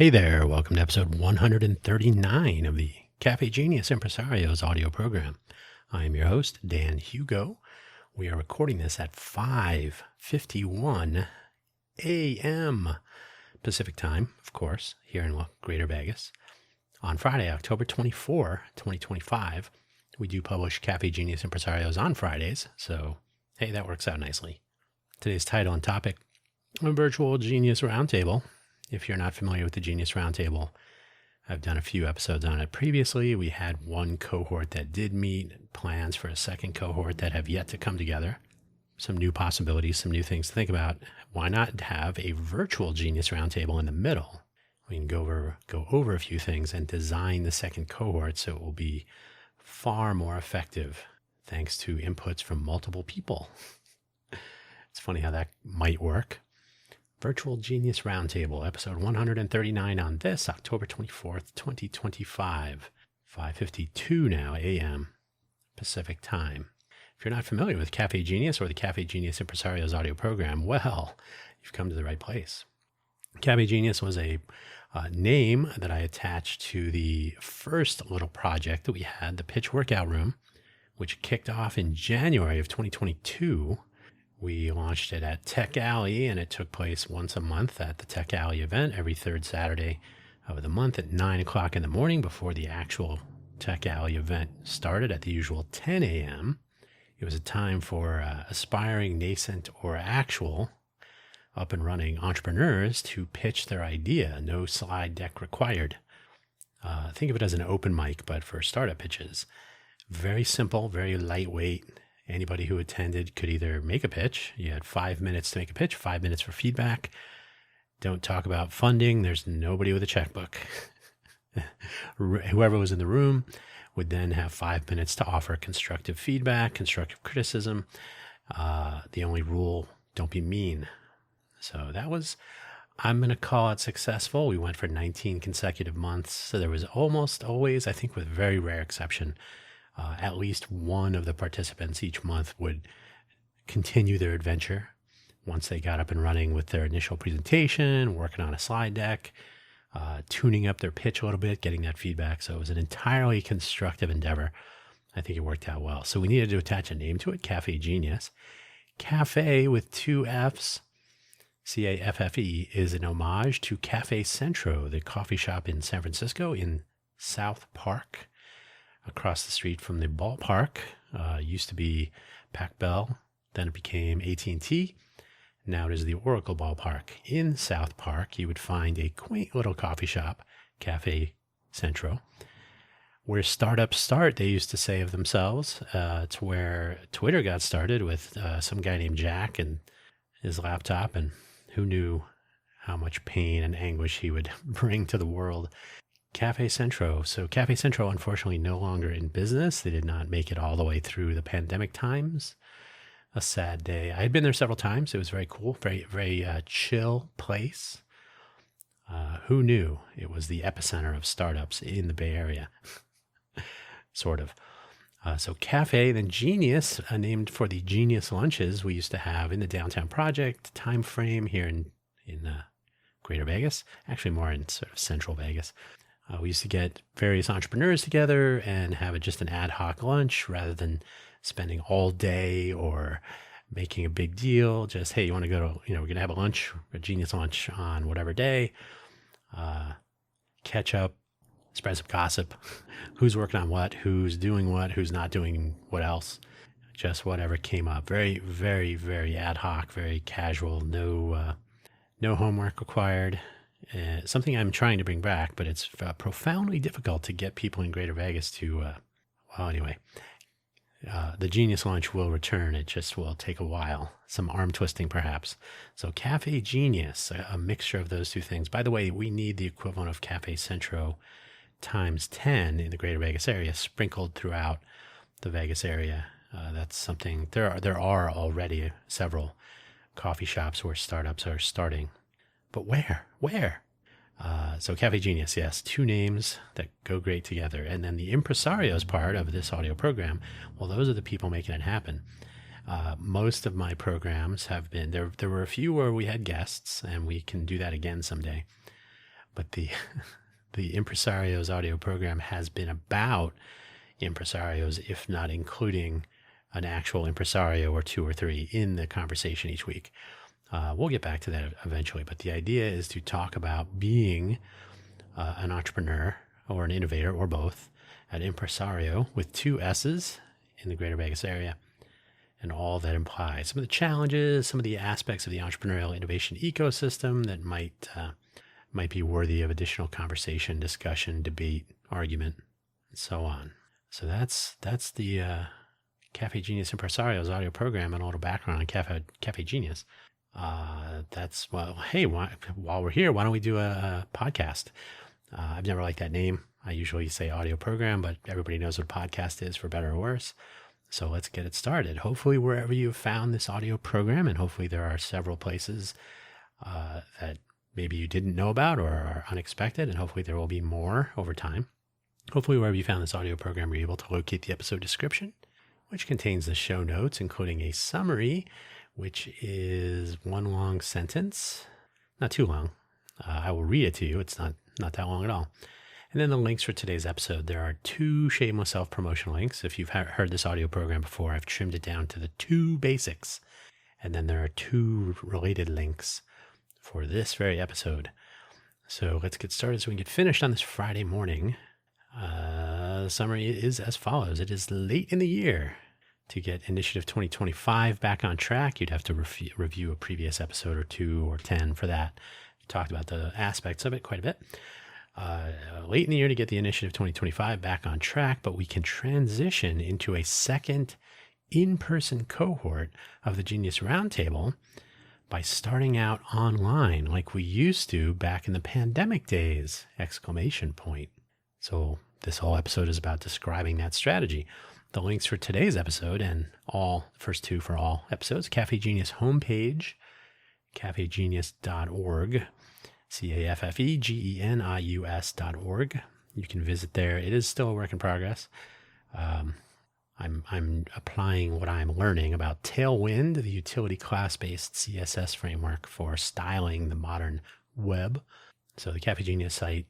Hey there, welcome to episode 139 of the Cafe Genius Impresarios audio program. I am your host, Dan Hugo. We are recording this at 5:51 a.m. Pacific time, of course, here in Greater Vegas. On Friday, October 24, 2025, we do publish Cafe Genius Impresarios on Fridays, so hey, that works out nicely. Today's title and topic, a virtual Genius Roundtable. If you're not familiar with the Genius Roundtable, I've done a few episodes on it previously. We had one cohort that did meet, plans for a second cohort that have yet to come together. Some new possibilities, some new things to think about. Why not have a virtual Genius Roundtable in the middle? We can go over a few things and design the second cohort so it will be far more effective thanks to inputs from multiple people. It's funny how that might work. Virtual Genius Roundtable, episode 139 on this October 24th, 2025, 5:52 now a.m. Pacific time. If you're not familiar with Cafe Genius or the Cafe Genius Impresarios audio program, well, you've come to the right place. Cafe Genius was a name that I attached to the first little project that we had, the Pitch Workout Room, which kicked off in January of 2022. We launched it at Tech Alley, and it took place once a month at the Tech Alley event every third Saturday of the month at 9 o'clock in the morning before the actual Tech Alley event started at the usual 10 a.m. It was a time for aspiring, nascent, or actual up and running entrepreneurs to pitch their idea. No slide deck required. Think of it as an open mic, but for startup pitches. Very simple, very lightweight. Anybody who attended could either make a pitch. You had 5 minutes to make a pitch, 5 minutes for feedback. Don't talk about funding. There's nobody with a checkbook. Whoever was in the room would then have 5 minutes to offer constructive feedback, constructive criticism. The only rule, don't be mean. So that was, I'm going to call it successful. We went for 19 consecutive months. So there was almost always, I think with very rare exception, at least one of the participants each month would continue their adventure once they got up and running with their initial presentation, working on a slide deck, tuning up their pitch a little bit, getting that feedback. So it was an entirely constructive endeavor. I think it worked out well. So we needed to attach a name to it, Cafe Genius. Cafe with two Fs, C-A-F-F-E, is an homage to Cafe Centro, the coffee shop in San Francisco in South Park. Across the street from the ballpark, used to be Pac Bell, then it became AT&T. Now it is the Oracle Ballpark. In South Park, you would find a quaint little coffee shop, Cafe Centro, where startups start, they used to say of themselves. It's where Twitter got started with some guy named Jack and his laptop, and who knew how much pain and anguish he would bring to the world. Cafe Centro. So Cafe Centro, unfortunately, no longer in business. They did not make it all the way through the pandemic times. A sad day. I had been there several times. It was very cool, very, very chill place. Who knew it was the epicenter of startups in the Bay Area? Sort of. So Cafe, then Genius, named for the Genius lunches we used to have in the downtown project time frame here in Greater Vegas. Actually, more in sort of central Vegas. We used to get various entrepreneurs together and have just an ad hoc lunch rather than spending all day or making a big deal. Just, hey, you want to go to, we're going to have a lunch, a Genius lunch on whatever day, catch up, spread some gossip, who's working on what, who's doing what, who's not doing what else, just whatever came up. Very, very, very ad hoc, very casual, no homework required. Something I'm trying to bring back, but it's profoundly difficult to get people in Greater Vegas to, the Genius Lunch will return. It just will take a while, some arm twisting perhaps. So Cafe Genius, a mixture of those two things. By the way, we need the equivalent of Cafe Centro times 10 in the Greater Vegas area, sprinkled throughout the Vegas area. That's something, there are already several coffee shops where startups are starting. But where? So Cafe Genius, yes, two names that go great together. And then the impresarios part of this audio program, well, those are the people making it happen. Most of my programs have been, there were a few where we had guests, and we can do that again someday. but the the Impresarios audio program has been about impresarios, if not including an actual impresario or two or three in the conversation each week. We'll get back to that eventually, but the idea is to talk about being an entrepreneur or an innovator or both, an impresario with two S's in the greater Vegas area, and all that implies. Some of the challenges, some of the aspects of the entrepreneurial innovation ecosystem that might be worthy of additional conversation, discussion, debate, argument, and so on. So that's the Cafe Genius Impresarios audio program and a little background on Cafe Genius. Hey, while we're here, why don't we do a podcast? I've never liked that name. I usually say audio program, but everybody knows what a podcast is, for better or worse. So let's get it started. Hopefully, wherever you've found this audio program, and hopefully there are several places that maybe you didn't know about or are unexpected, and hopefully there will be more over time. Hopefully, wherever you found this audio program, you're able to locate the episode description, which contains the show notes, including a summary, which is one long sentence, not too long. I will read it to you. It's not that long at all. And then the links for today's episode. There are 2 shameless self-promotion links. If you've heard this audio program before, I've trimmed it down to the 2 basics. And then there are 2 related links for this very episode. So let's get started so we can get finished on this Friday morning. The summary is as follows. It is late in the year. To get Initiative 2025 back on track, you'd have to review a previous episode or 2 or 10 for that. We talked about the aspects of it quite a bit. Late in the year to get the Initiative 2025 back on track, but we can transition into a second in-person cohort of the Genius Roundtable by starting out online like we used to back in the pandemic days! ! So this whole episode is about describing that strategy. The links for today's episode and all first 2 for all episodes, Cafe Genius homepage, cafegenius.org, CAFFEGENIUS.org. You can visit there. It is still a work in progress. I'm applying what I'm learning about Tailwind, the utility class-based CSS framework for styling the modern web. So the Cafe Genius site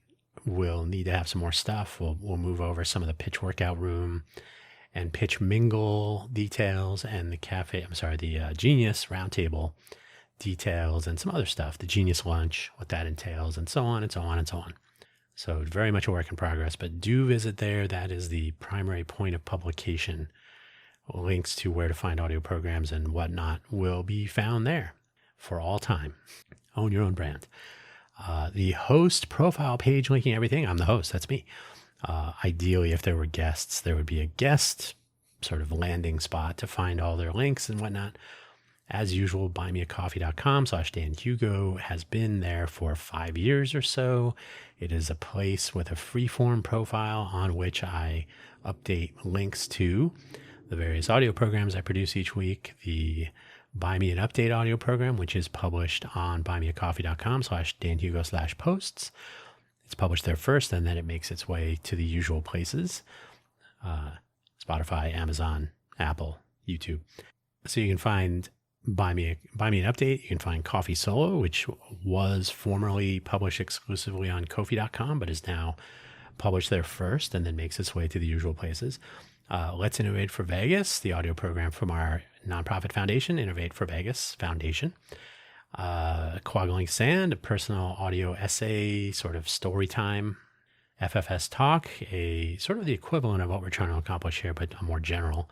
will need to have some more stuff. We'll move over some of the pitch workout room and pitch mingle details and the Genius Roundtable details and some other stuff, the Genius Lunch, what that entails, and so on and so on and so on. So very much a work in progress, but do visit there. That is the primary point of publication. Links to where to find audio programs and whatnot will be found there for all time. Own your own brand. The host profile page linking everything. I'm the host. That's me. Ideally, if there were guests, there would be a guest sort of landing spot to find all their links and whatnot. As usual, buymeacoffee.com/DanHugo has been there for 5 years or so. It is a place with a free-form profile on which I update links to the various audio programs I produce each week. The Buy Me an Update audio program, which is published on buymeacoffee.com/DanHugo/posts. It's published there first, and then it makes its way to the usual places. Spotify, Amazon, Apple, YouTube. So you can find Buy Me an Update. You can find Coffee Solo, which was formerly published exclusively on Ko-fi.com, but is now published there first and then makes its way to the usual places. Let's Innovate for Vegas, the audio program from our nonprofit foundation, Innovate for Vegas Foundation. Quaggling Sand, a personal audio essay, sort of story time. FFS Talk, a sort of the equivalent of what we're trying to accomplish here, but a more general.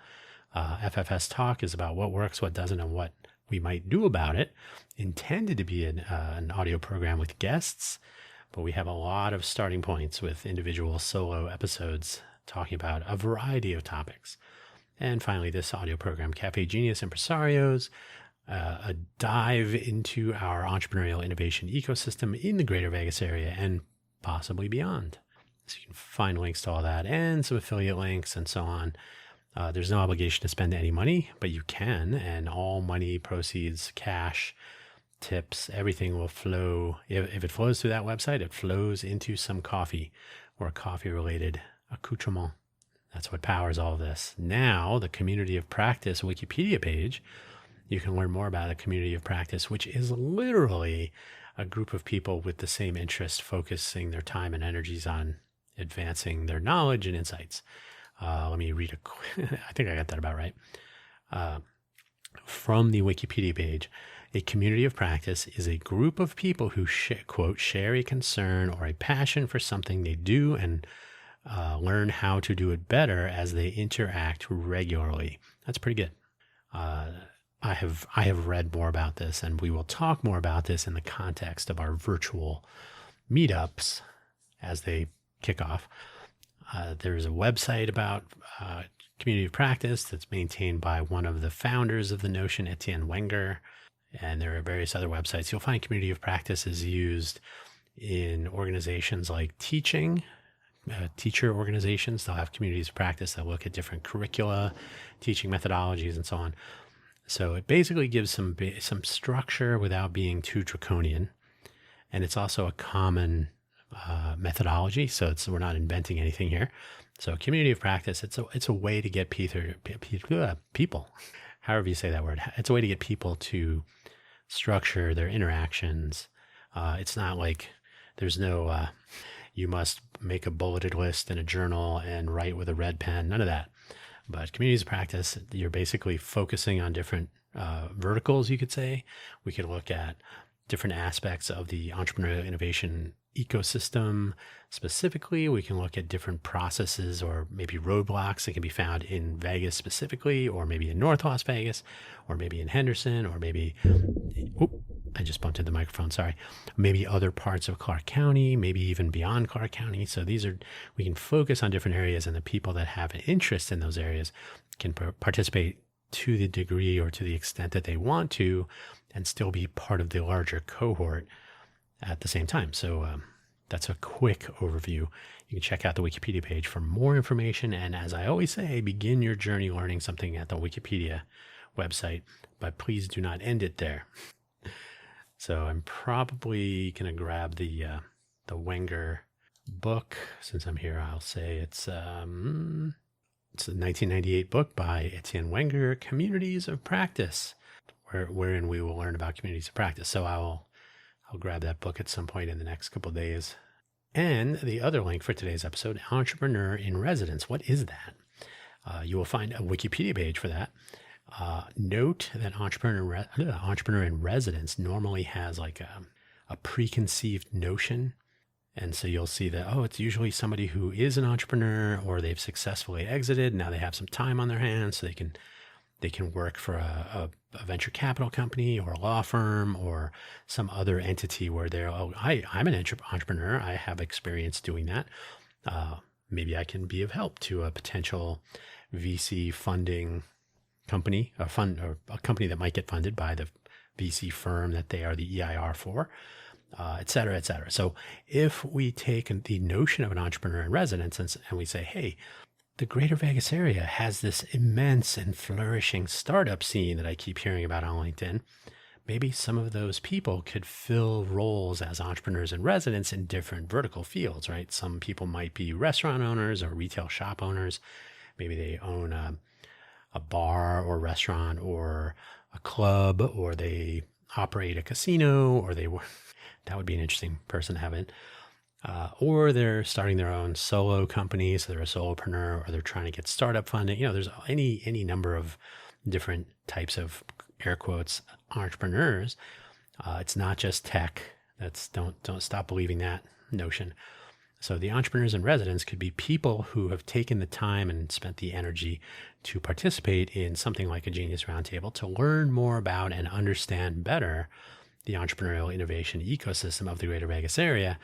FFS Talk is about what works, what doesn't, and what we might do about it. Intended to be an audio program with guests, but we have a lot of starting points with individual solo episodes talking about a variety of topics. And finally, this audio program, Cafe Genius Impresarios, a dive into our entrepreneurial innovation ecosystem in the greater Vegas area and possibly beyond. So you can find links to all that and some affiliate links and so on. There's no obligation to spend any money, but you can, and all money, proceeds, cash, tips, everything will flow. If it flows through that website, it flows into some coffee or coffee-related accoutrement. That's what powers all of this. Now, the Community of Practice Wikipedia page, you can learn more about a Community of Practice, which is literally a group of people with the same interest, focusing their time and energies on advancing their knowledge and insights. Let me read I think I got that about right. From the Wikipedia page, a community of practice is a group of people who, quote, share a concern or a passion for something they do and learn how to do it better as they interact regularly. That's pretty good. I have read more about this, and we will talk more about this in the context of our virtual meetups as they kick off. There's a website about community of practice that's maintained by one of the founders of the notion, Etienne Wenger, and there are various other websites. You'll find community of practice is used in organizations like teaching, teacher organizations. They'll have communities of practice that look at different curricula, teaching methodologies, and so on. So it basically gives some structure without being too draconian, and it's also a common methodology. So we're not inventing anything here. So community of practice, it's a way to get people, however you say that word. It's a way to get people to structure their interactions. It's not like there's no, you must make a bulleted list in a journal and write with a red pen, none of that. But communities of practice, you're basically focusing on different verticals, you could say. We could look at different aspects of the entrepreneurial innovation ecosystem. Specifically, we can look at different processes or maybe roadblocks that can be found in Vegas specifically, or maybe in North Las Vegas, or maybe in Henderson, or maybe, I just bumped into the microphone, sorry. Maybe other parts of Clark County, maybe even beyond Clark County. So we can focus on different areas, and the people that have an interest in those areas can participate to the degree or to the extent that they want to, and still be part of the larger cohort at the same time. So that's a quick overview. You can check out the Wikipedia page for more information. And as I always say, begin your journey learning something at the Wikipedia website, but please do not end it there. So I'm probably going to grab the Wenger book. Since I'm here, I'll say it's a 1998 book by Etienne Wenger, Communities of Practice, wherein we will learn about communities of practice. So I'll grab that book at some point in the next couple of days. And the other link for today's episode, Entrepreneur in Residence. What is that? You will find a Wikipedia page for that. Note that Entrepreneur in Residence normally has like a preconceived notion. And so you'll see that, it's usually somebody who is an entrepreneur, or they've successfully exited. Now they have some time on their hands, so they can work for a venture capital company or a law firm or some other entity where I'm an entrepreneur. I have experience doing that. Maybe I can be of help to a potential VC funding company, or a company that might get funded by the VC firm that they are the EIR for, et cetera, et cetera. So if we take the notion of an entrepreneur in residence and we say, hey, the greater Vegas area has this immense and flourishing startup scene that I keep hearing about on LinkedIn. Maybe some of those people could fill roles as entrepreneurs in residence in different vertical fields, right? Some people might be restaurant owners or retail shop owners. Maybe they own a bar or restaurant or a club, or they operate a casino, or that would be an interesting person to have in. Or they're starting their own solo company, so they're a solopreneur, or they're trying to get startup funding. There's any number of different types of, air quotes, entrepreneurs. It's not just tech. Don't stop believing that notion. So the entrepreneurs in residence could be people who have taken the time and spent the energy to participate in something like a Genius Roundtable to learn more about and understand better the entrepreneurial innovation ecosystem of the greater Vegas area,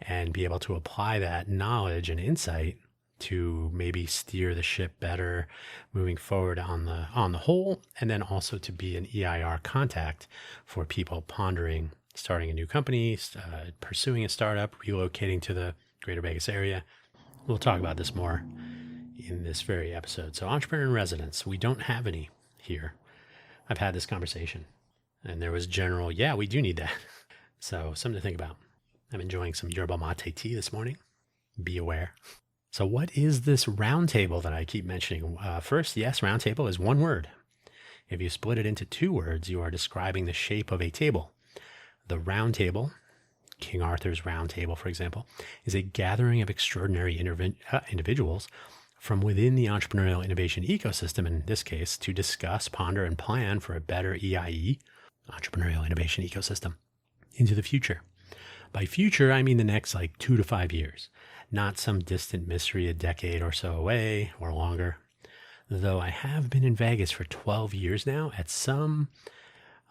and be able to apply that knowledge and insight to maybe steer the ship better moving forward on the whole, and then also to be an EIR contact for people pondering starting a new company, pursuing a startup, relocating to the greater Vegas area. We'll talk about this more in this very episode. So entrepreneur in residence, we don't have any here. I've had this conversation, and there was general, yeah, we do need that. So something to think about. I'm enjoying some yerba mate tea this morning. Be aware. So what is this roundtable that I keep mentioning? First, yes, roundtable is one word. If you split it into two words, you are describing the shape of a table. The Roundtable, King Arthur's Roundtable, for example, is a gathering of extraordinary individuals from within the entrepreneurial innovation ecosystem, in this case, to discuss, ponder, and plan for a better EIE, entrepreneurial innovation ecosystem, into the future. By future, I mean the next 2 to 5 years, not some distant mystery a decade or so away or longer. Though I have been in Vegas for 12 years now, at some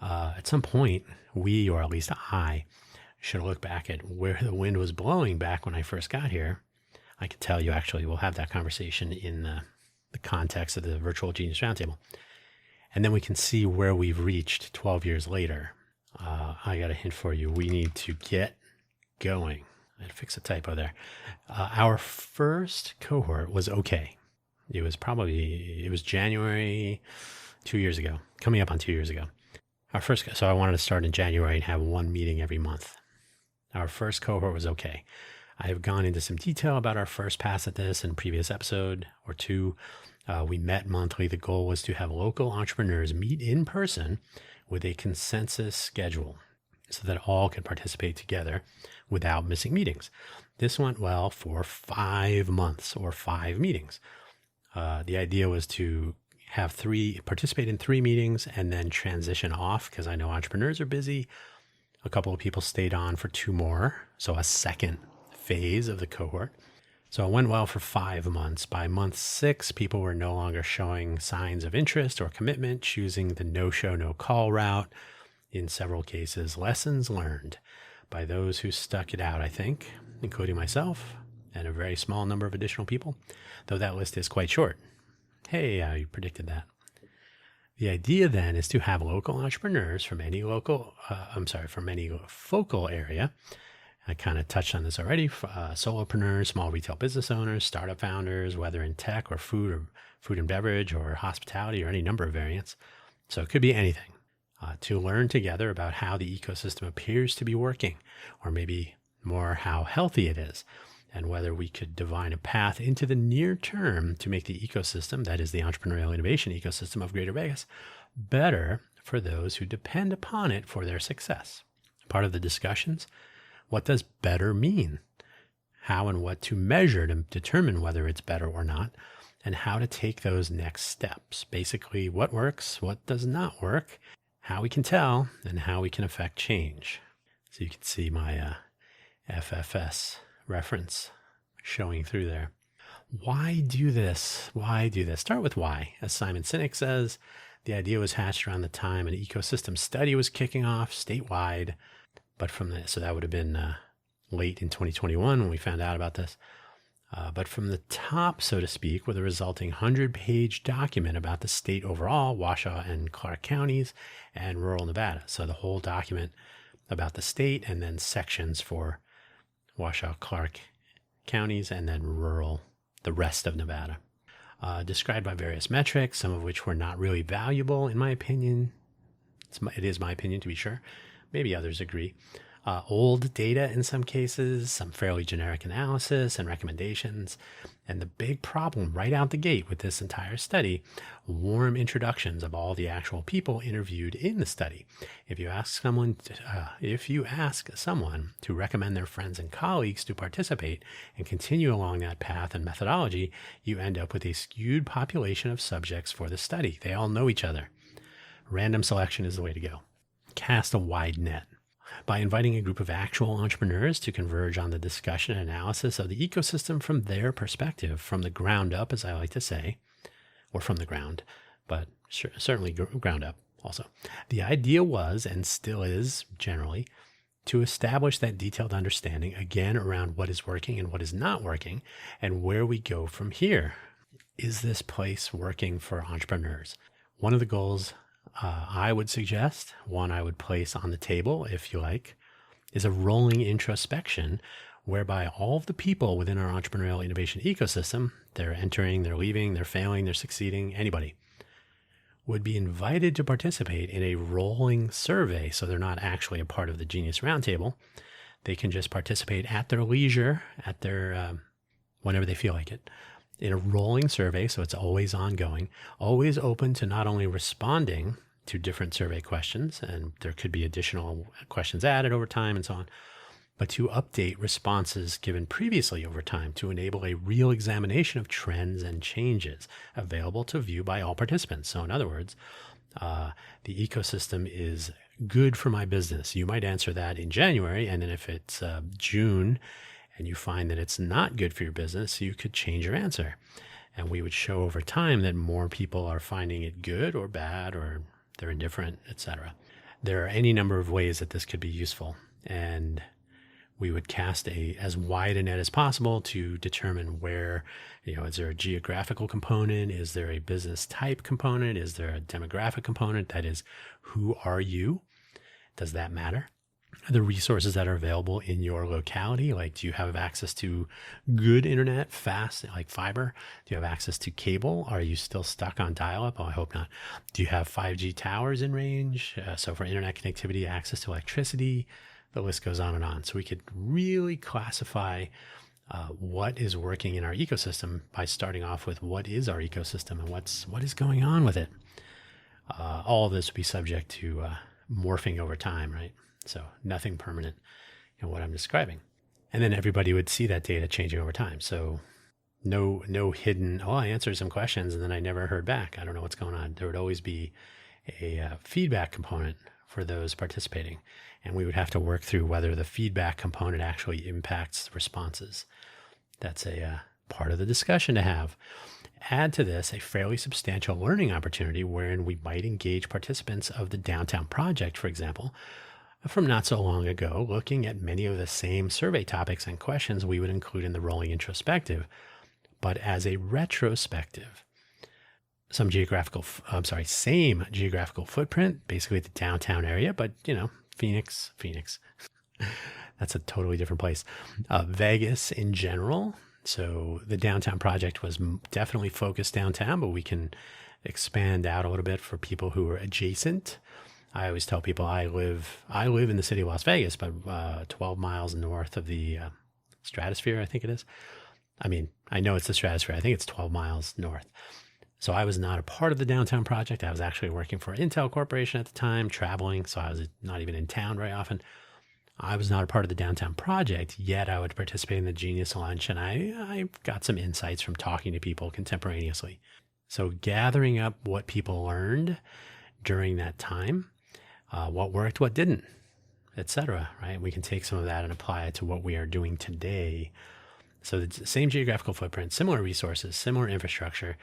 point, we, or at least I, should look back at where the wind was blowing back when I first got here. I could tell you, actually, we'll have that conversation in the context of the virtual Genius Roundtable. And then we can see where we've reached 12 years later. I got a hint for you. We need to get going. I had to fix a typo there. Our first cohort was okay. It was January 2 years ago, coming up on 2 years ago. So I wanted to start in January and have one meeting every month. Our first cohort was okay. I have gone into some detail about our first pass at this in previous episode or two. We met monthly. The goal was to have local entrepreneurs meet in person with a consensus schedule so that all could participate together without missing meetings. This went well for 5 months or 5 meetings. The idea was to participate in 3 meetings and then transition off, because I know entrepreneurs are busy. A couple of people stayed on for 2 more, so a second phase of the cohort. So it went well for 5 months. By month 6, people were no longer showing signs of interest or commitment, choosing the no-show, no-call route. In several cases, lessons learned by those who stuck it out, I think, including myself and a very small number of additional people, though that list is quite short. Hey, you predicted that. The idea then is to have local entrepreneurs from any focal area. I kind of touched on this already. Solopreneurs, small retail business owners, startup founders, whether in tech or food and beverage or hospitality or any number of variants. So it could be anything. To learn together about how the ecosystem appears to be working, or maybe more how healthy it is, and whether we could divine a path into the near term to make the ecosystem, that is the entrepreneurial innovation ecosystem of Greater Vegas, better for those who depend upon it for their success. Part of the discussions, what does better mean? How and what to measure to determine whether it's better or not, and how to take those next steps. Basically, what works, what does not work, how we can tell, and how we can affect change. So you can see my FFS reference showing through there. Why do this? Why do this? Start with why. As Simon Sinek says, the idea was hatched around the time an ecosystem study was kicking off statewide. So that would have been late in 2021 when we found out about this. But from the top, so to speak, with a resulting 100-page document about the state overall, Washoe and Clark counties, and rural Nevada. So the whole document about the state, and then sections for Washoe, Clark counties, and then rural, the rest of Nevada. Described by various metrics, some of which were not really valuable, in my opinion. It is my opinion, to be sure. Maybe others agree. Old data in some cases, some fairly generic analysis and recommendations. And the big problem right out the gate with this entire study, warm introductions of all the actual people interviewed in the study. If you ask someone to recommend their friends and colleagues to participate and continue along that path and methodology, you end up with a skewed population of subjects for the study. They all know each other. Random selection is the way to go. Cast a wide net. By inviting a group of actual entrepreneurs to converge on the discussion and analysis of the ecosystem from their perspective, from the ground up, as I like to say, or from the ground, but certainly ground up also. The idea was, and still is generally, to establish that detailed understanding again around what is working and what is not working, and where we go from here. Is this place working for entrepreneurs? One of the goals I would suggest, one I would place on the table, if you like, is a rolling introspection whereby all of the people within our entrepreneurial innovation ecosystem, they're entering, they're leaving, they're failing, they're succeeding, anybody, would be invited to participate in a rolling survey. So they're not actually a part of the Genius Roundtable. They can just participate at their leisure, at their whenever they feel like it, in a rolling survey. So it's always ongoing, always open to not only responding to different survey questions, and there could be additional questions added over time and so on, but to update responses given previously over time to enable a real examination of trends and changes available to view by all participants. So in other words, the ecosystem is good for my business. You might answer that in January, and then if it's June and you find that it's not good for your business, you could change your answer. And we would show over time that more people are finding it good or bad, or they're indifferent, etc. There are any number of ways that this could be useful, and we would cast as wide a net as possible to determine where, is there a geographical component? Is there a business type component? Is there a demographic component? That is, who are you? Does that matter? The resources that are available in your locality, like do you have access to good internet, fast, like fiber? Do you have access to cable? Are you still stuck on dial-up? Oh, I hope not. Do you have 5G towers in range? So for internet connectivity, access to electricity, the list goes on and on. So we could really classify what is working in our ecosystem by starting off with what is our ecosystem and what is going on with it. All of this would be subject to morphing over time, right? So nothing permanent in what I'm describing. And then everybody would see that data changing over time. So no hidden, I answered some questions and then I never heard back. I don't know what's going on. There would always be a feedback component for those participating. And we would have to work through whether the feedback component actually impacts responses. That's a part of the discussion to have. Add to this a fairly substantial learning opportunity wherein we might engage participants of the downtown project, for example, from not so long ago, looking at many of the same survey topics and questions we would include in the rolling introspective, but as a retrospective. Same geographical footprint, basically the downtown area, but Phoenix. That's a totally different place. Vegas in general. So the downtown project was definitely focused downtown, but we can expand out a little bit for people who are adjacent. I always tell people I live in the city of Las Vegas, but 12 miles north of the stratosphere, I think it is. I mean, I know it's the stratosphere. I think it's 12 miles north. So I was not a part of the downtown project. I was actually working for Intel Corporation at the time, traveling. So I was not even in town very often. I was not a part of the downtown project, yet I would participate in the Genius Lunch, and I got some insights from talking to people contemporaneously. So gathering up what people learned during that time, what worked, what didn't, etc. Right? We can take some of that and apply it to what we are doing today. So the same geographical footprint, similar resources, similar infrastructure.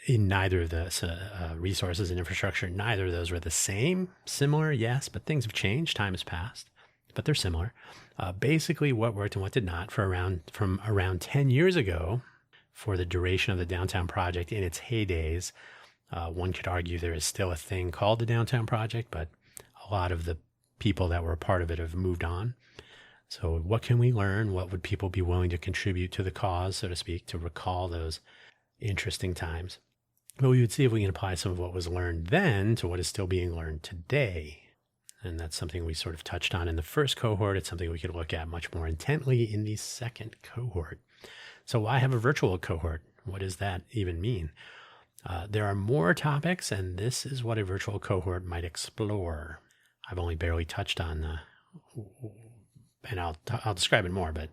In neither of the resources and infrastructure, neither of those were the same. Similar, yes, but things have changed. Time has passed, but they're similar. Basically, what worked and what did not from around 10 years ago, for the duration of the downtown project in its heydays. One could argue there is still a thing called the downtown project, but a lot of the people that were a part of it have moved on. So what can we learn? What would people be willing to contribute to the cause, so to speak, to recall those interesting times? But we would see if we can apply some of what was learned then to what is still being learned today. And that's something we sort of touched on in the first cohort. It's something we could look at much more intently in the second cohort. So why have a virtual cohort? What does that even mean? There are more topics, and this is what a virtual cohort might explore. I've only barely touched on, and I'll describe it more, but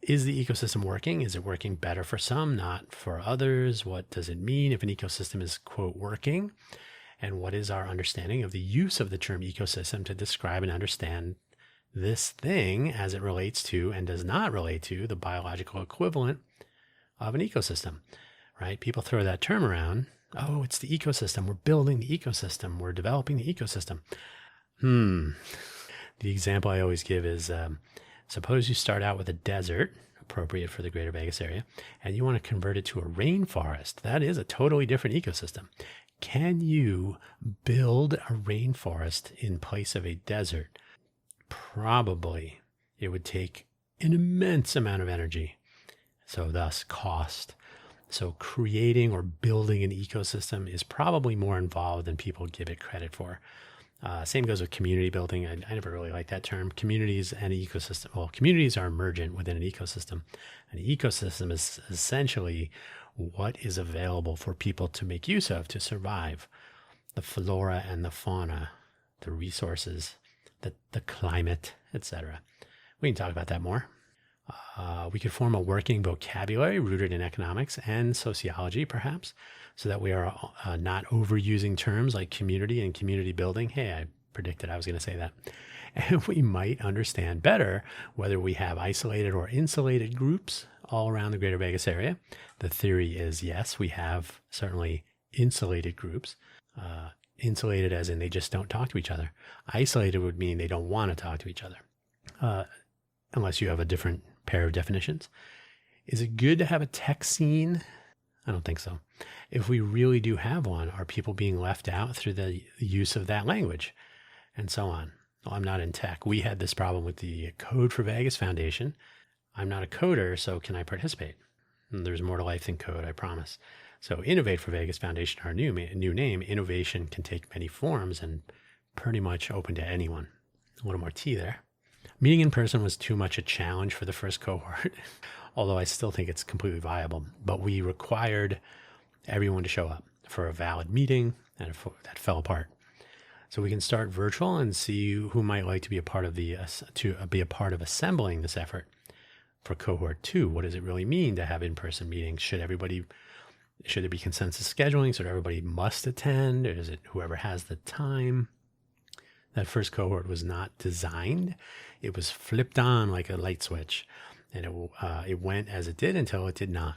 is the ecosystem working? Is it working better for some, not for others? What does it mean if an ecosystem is, quote, working? And what is our understanding of the use of the term ecosystem to describe and understand this thing as it relates to and does not relate to the biological equivalent of an ecosystem, right? People throw that term around. Oh, it's the ecosystem. We're building the ecosystem. We're developing the ecosystem. The example I always give is, suppose you start out with a desert, appropriate for the greater Vegas area, and you want to convert it to a rainforest. That is a totally different ecosystem. Can you build a rainforest in place of a desert? Probably. It would take an immense amount of energy, so thus cost. So creating or building an ecosystem is probably more involved than people give it credit for. Same goes with community building. I never really liked that term. Communities and ecosystem. Well, communities are emergent within an ecosystem. An ecosystem is essentially what is available for people to make use of to survive. the flora and the fauna, the resources, the climate, etc. We can talk about that more. We could form a working vocabulary rooted in economics and sociology, perhaps, so that we are not overusing terms like community and community building. Hey, I predicted I was going to say that. And we might understand better whether we have isolated or insulated groups all around the greater Vegas area. The theory is yes, we have certainly insulated groups. Insulated as in they just don't talk to each other. Isolated would mean they don't want to talk to each other, unless you have a different pair of definitions. Is it good to have a tech scene? I don't think so. If we really do have one, are people being left out through the use of that language and so on? Well, I'm not in tech. We had this problem with the Code for Vegas Foundation. I'm not a coder, so can I participate? And there's more to life than code, I promise. So Innovate for Vegas Foundation, our new name. Innovation can take many forms and pretty much open to anyone. A little more tea there. Meeting in person was too much a challenge for the first cohort, although I still think it's completely viable. But we required everyone to show up for a valid meeting, and that fell apart. So we can start virtual and see who might like to be a part of assembling this effort for cohort 2. What does it really mean to have in-person meetings? Should there be consensus scheduling so that everybody must attend? Or is it whoever has the time? That first cohort was not designed. It was flipped on like a light switch, and it went as it did until it did not.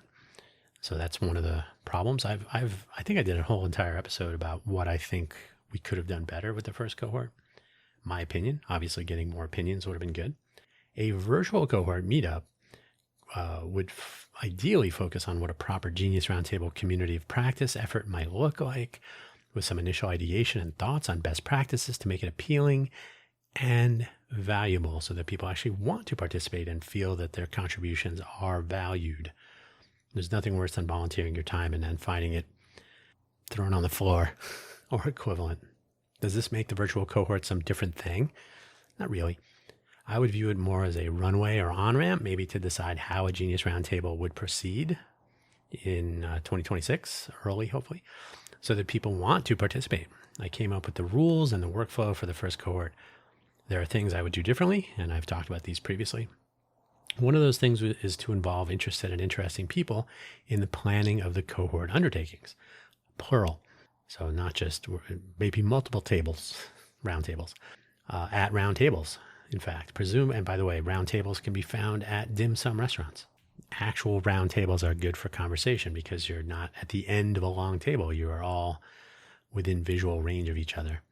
So that's one of the problems. I think I did a whole entire episode about what I think we could have done better with the first cohort. My opinion, obviously getting more opinions would have been good. A virtual cohort meetup would ideally focus on what a proper Genius Roundtable community of practice effort might look like, with some initial ideation and thoughts on best practices to make it appealing and valuable so that people actually want to participate and feel that their contributions are valued. There's nothing worse than volunteering your time and then finding it thrown on the floor or equivalent. Does this make the virtual cohort some different thing? Not really. I would view it more as a runway or on-ramp, maybe to decide how a Genius Roundtable would proceed in 2026, early hopefully, so that people want to participate. I came up with the rules and the workflow for the first cohort. There are things I would do differently, and I've talked about these previously. One of those things is to involve interested and interesting people in the planning of the cohort undertakings, plural. So not just maybe multiple tables, roundtables, at roundtables. In fact, and by the way, roundtables can be found at dim sum restaurants. Actual roundtables are good for conversation because you're not at the end of a long table. You are all within visual range of each other.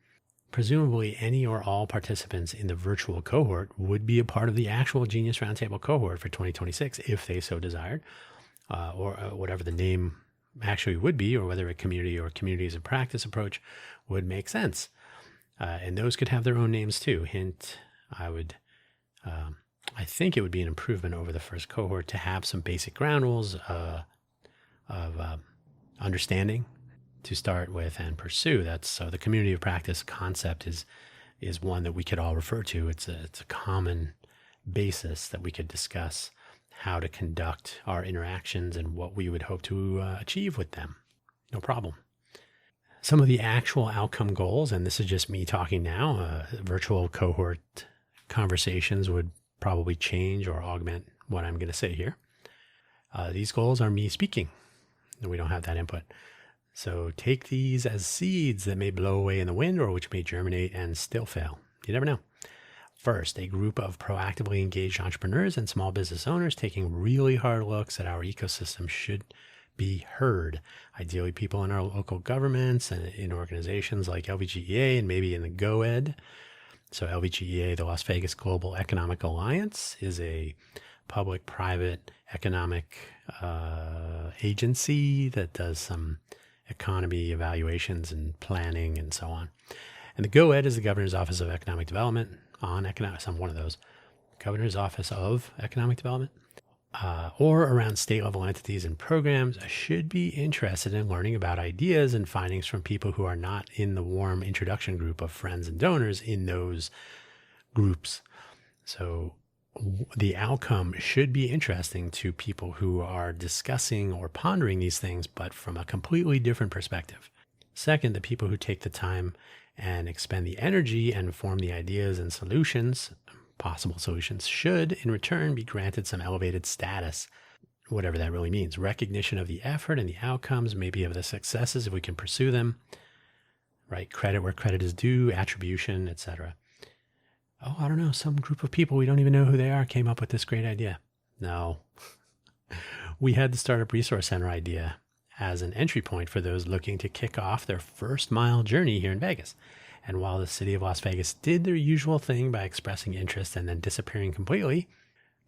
Presumably, any or all participants in the virtual cohort would be a part of the actual Genius Roundtable cohort for 2026 if they so desired, or whatever the name actually would be, or whether a community or communities of practice approach would make sense. And those could have their own names too. Hint, I think it would be an improvement over the first cohort to have some basic ground rules of understanding to start with and pursue. So the community of practice concept is one that we could all refer to. It's a common basis that we could discuss how to conduct our interactions and what we would hope to achieve with them. No problem. Some of the actual outcome goals, and this is just me talking now, virtual cohort conversations would probably change or augment what I'm going to say here. These goals are me speaking, and we don't have that input. So take these as seeds that may blow away in the wind or which may germinate and still fail. You never know. First, a group of proactively engaged entrepreneurs and small business owners taking really hard looks at our ecosystem should be heard. Ideally, people in our local governments and in organizations like LVGEA and maybe in the GOED. So LVGEA, the Las Vegas Global Economic Alliance, is a public-private economic agency that does some economy evaluations and planning and so on. And the GOED is the Governor's Office of Economic Development I'm one of those. Governor's Office of Economic Development. Or around state-level entities and programs should be interested in learning about ideas and findings from people who are not in the warm introduction group of friends and donors in those groups. So the outcome should be interesting to people who are discussing or pondering these things, but from a completely different perspective. Second, the people who take the time and expend the energy and form the ideas and solutions, possible solutions, should in return be granted some elevated status, whatever that really means. Recognition of the effort and the outcomes, maybe of the successes if we can pursue them, right? Credit where credit is due, attribution, etc. Oh, I don't know, some group of people, we don't even know who they are, came up with this great idea. No. We had the Startup Resource Center idea as an entry point for those looking to kick off their first mile journey here in Vegas. And while the city of Las Vegas did their usual thing by expressing interest and then disappearing completely,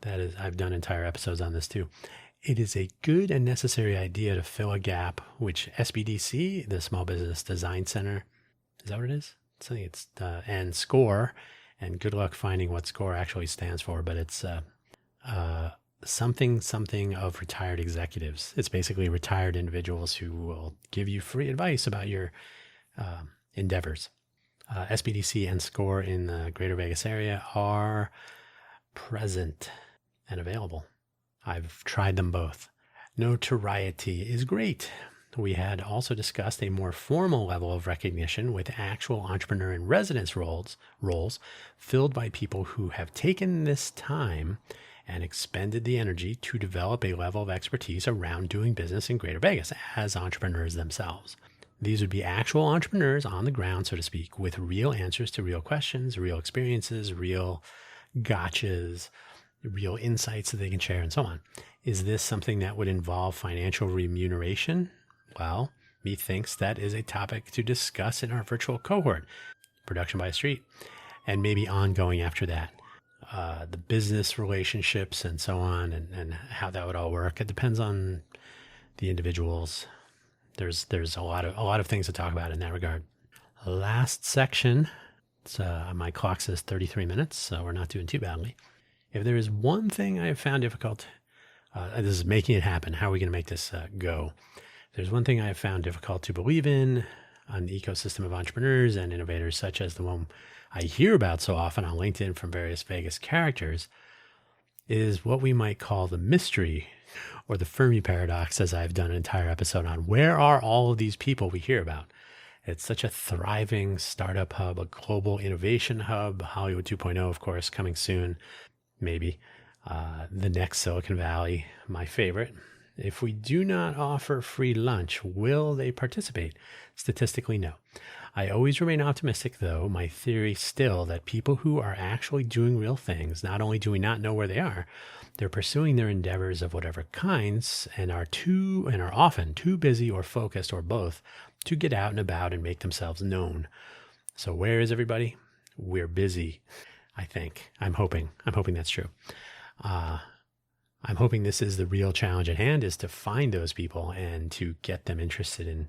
that is, I've done entire episodes on this too. It is a good and necessary idea to fill a gap, which SBDC, the Small Business Design Center, is that what it is? I think it's, and SCORE, and good luck finding what SCORE actually stands for, but it's something of retired executives. It's basically retired individuals who will give you free advice about your endeavors. SBDC and SCORE in the greater Vegas area are present and available. I've tried them both. Notoriety is great. We had also discussed a more formal level of recognition with actual entrepreneur in residence roles filled by people who have taken this time and expended the energy to develop a level of expertise around doing business in Greater Vegas as entrepreneurs themselves. These would be actual entrepreneurs on the ground, so to speak, with real answers to real questions, real experiences, real gotchas, real insights that they can share, and so on. Is this something that would involve financial remuneration? Well, methinks that is a topic to discuss in our virtual cohort, Production by Street, and maybe ongoing after that. The business relationships and so on, and how that would all work. It depends on the individuals. There's a lot of things to talk about in that regard. Last section. It's, my clock says 33 minutes, so we're not doing too badly. If there is one thing I have found difficult, this is making it happen. How are we going to make this go? If there's one thing I have found difficult to believe in an ecosystem of entrepreneurs and innovators such as the one I hear about so often on LinkedIn from various Vegas characters, is what we might call the mystery or the Fermi paradox, as I've done an entire episode on. Where are all of these people we hear about? It's such a thriving startup hub, a global innovation hub, Hollywood 2.0, of course, coming soon, maybe. The next Silicon Valley, my favorite. If we do not offer free lunch, will they participate? Statistically, no. I always remain optimistic, though. My theory still that people who are actually doing real things, not only do we not know where they are, they're pursuing their endeavors of whatever kinds and are often too busy or focused or both to get out and about and make themselves known. So where is everybody? We're busy, I think. I'm hoping that's true. I'm hoping this is the real challenge at hand, is to find those people and to get them interested in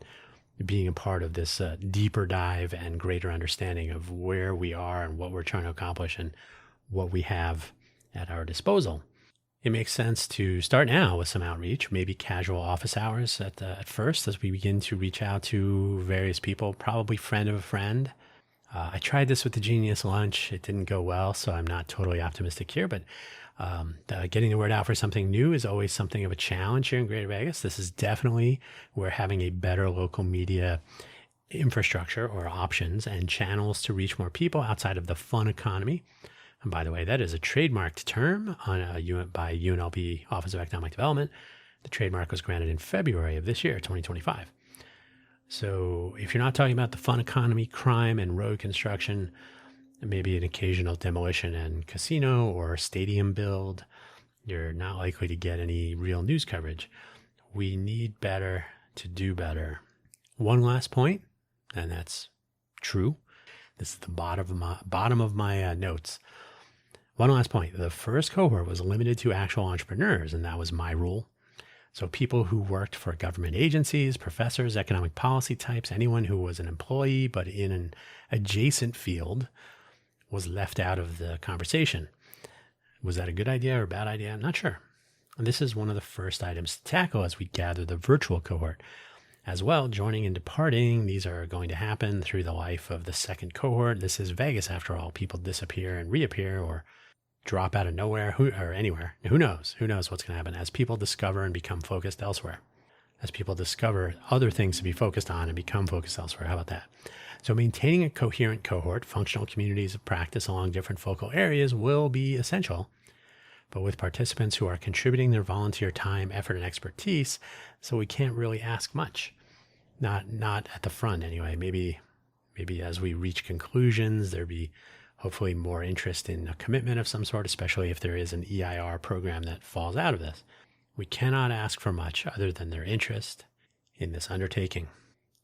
being a part of this deeper dive and greater understanding of where we are and what we're trying to accomplish and what we have at our disposal. It makes sense to start now with some outreach, maybe casual office hours at first, as we begin to reach out to various people, probably friend of a friend. I tried this with the Genius Lunch. It didn't go well, so I'm not totally optimistic here, but getting the word out for something new is always something of a challenge here in Greater Vegas. This is definitely where having a better local media infrastructure or options and channels to reach more people outside of the fun economy. And by the way, that is a trademarked term by UNLV Office of Economic Development. The trademark was granted in February of this year, 2025. So if you're not talking about the fun economy, crime, and road construction, maybe an occasional demolition and casino or stadium build, you're not likely to get any real news coverage. We need better to do better. One last point, and that's true. This is the bottom of my notes. One last point. The first cohort was limited to actual entrepreneurs, and that was my rule. So people who worked for government agencies, professors, economic policy types, anyone who was an employee but in an adjacent field was left out of the conversation. Was that a good idea or a bad idea? I'm not sure. And this is one of the first items to tackle as we gather the virtual cohort. As well, joining and departing, these are going to happen through the life of the second cohort. This is Vegas, after all. People disappear and reappear or drop out of nowhere or anywhere. Who knows? Who knows what's going to happen as people discover and become focused elsewhere. as people discover other things to be focused on and become focused elsewhere. How about that? So maintaining a coherent cohort, functional communities of practice along different focal areas will be essential, but with participants who are contributing their volunteer time, effort, and expertise, so we can't really ask much. Not at the front anyway. Maybe as we reach conclusions, there'd be hopefully more interest in a commitment of some sort, especially if there is an EIR program that falls out of this. We cannot ask for much other than their interest in this undertaking.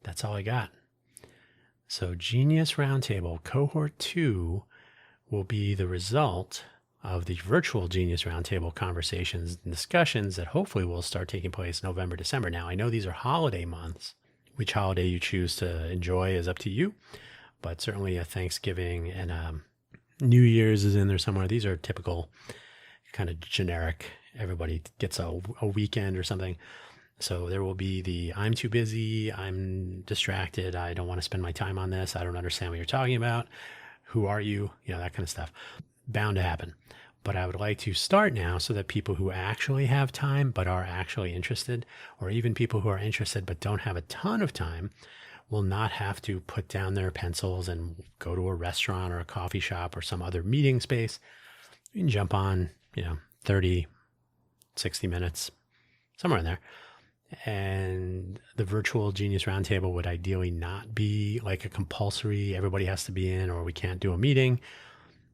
That's all I got. So Genius Roundtable Cohort 2 will be the result of the virtual Genius Roundtable conversations and discussions that hopefully will start taking place November, December. Now, I know these are holiday months. Which holiday you choose to enjoy is up to you, but certainly a Thanksgiving and New Year's is in there somewhere. These are typical, kind of generic. Everybody gets a weekend or something. So there will be the I'm too busy, I'm distracted, I don't want to spend my time on this, I don't understand what you're talking about, who are you, that kind of stuff. Bound to happen. But I would like to start now so that people who actually have time but are actually interested, or even people who are interested but don't have a ton of time, will not have to put down their pencils and go to a restaurant or a coffee shop or some other meeting space. You can jump on, 30, 60 minutes, somewhere in there. And the virtual Genius Roundtable would ideally not be like a compulsory, everybody has to be in, or we can't do a meeting.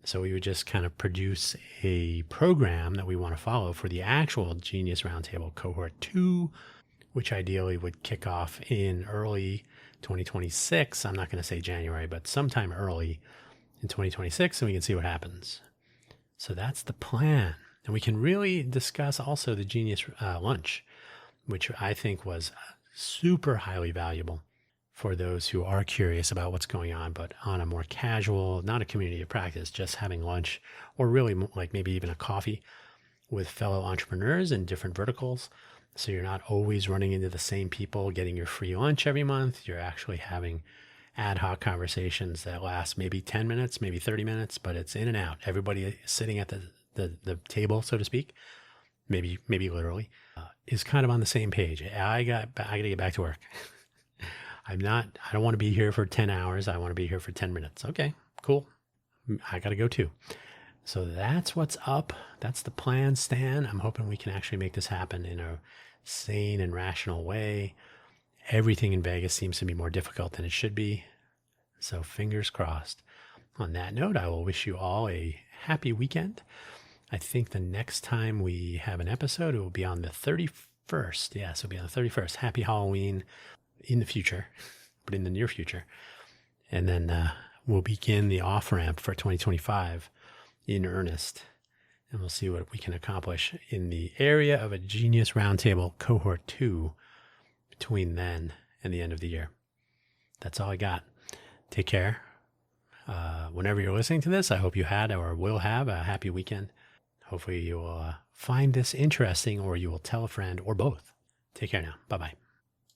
So we would just kind of produce a program that we want to follow for the actual Genius Roundtable Cohort 2, which ideally would kick off in early 2026. I'm not going to say January, but sometime early in 2026, and we can see what happens. So that's the plan. And we can really discuss also the Genius lunch, which I think was super highly valuable for those who are curious about what's going on, but on a more casual, not a community of practice, just having lunch, or really like maybe even a coffee with fellow entrepreneurs in different verticals. So you're not always running into the same people getting your free lunch every month. You're actually having ad hoc conversations that last maybe 10 minutes, maybe 30 minutes, but it's in and out. Everybody sitting at the table, so to speak, maybe literally, is kind of on the same page. I got to get back to work. I don't want to be here for 10 hours. I want to be here for 10 minutes. Okay, cool. I got to go too. So that's what's up. That's the plan, Stan. I'm hoping we can actually make this happen in a sane and rational way. Everything in Vegas seems to be more difficult than it should be. So fingers crossed. On that note, I will wish you all a happy weekend. I think the next time we have an episode, it will be on the 31st. Yes, it'll be on the 31st. Happy Halloween. In the future, but in the near future. And then we'll begin the off-ramp for 2025 in earnest. And we'll see what we can accomplish in the area of a Genius Roundtable Cohort 2 between then and the end of the year. That's all I got. Take care. Whenever you're listening to this, I hope you had or will have a happy weekend. Hopefully you will find this interesting, or you will tell a friend, or both. Take care now. Bye-bye.